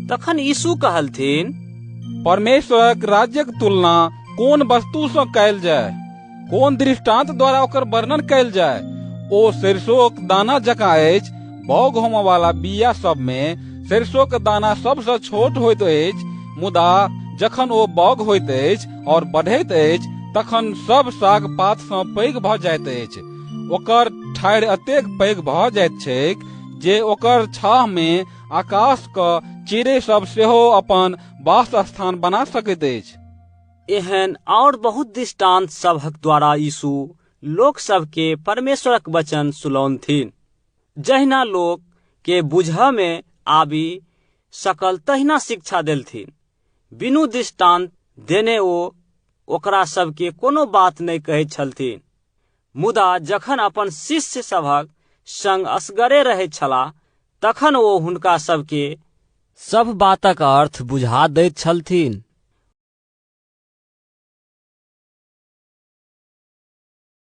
तखन यीशु कहलथिन, परमेश्वरक राज्यक तुलना कोन वस्तु सँ कयल जाय, कोन दृष्टांत द्वारा ओकर वर्णन कयल जाय। ओ सरिसोक दाना जकाँ अछि। बौग होमय वाला बिया सब में सरिसोक दाना सबसँ छोट होइत अछि, मुदा जखन ओ बौग होइत अछि और बढ़ैत अछि तखन सब साग पात सँ पैघ भऽ जाइत अछि। ओकर ठाढ़ि एतेक पैघ भऽ जाइत छैक जे ओकर छाह में आकाशक चिड़ै सब सेहो अपन वास स्थान बना सकैत अछि। एहन और बहुत दृष्टांत सभक द्वारा यीशु लोक सबके परमेश्वरक वचन सुनौलथिन। जहिना लोक के बुझऽ में आबि सकल तहिना शिक्षा देलथिन। बिनु दृष्टांत देने ओ ओकरा सबके कोनो बात नहीं कहैत छलथिन। मुदा जखन अपन शिष्य सभक संग असगरे रहैत छलाह तखन ओ हुनका सबके सब बातक अर्थ बुझा दैत छलथिन।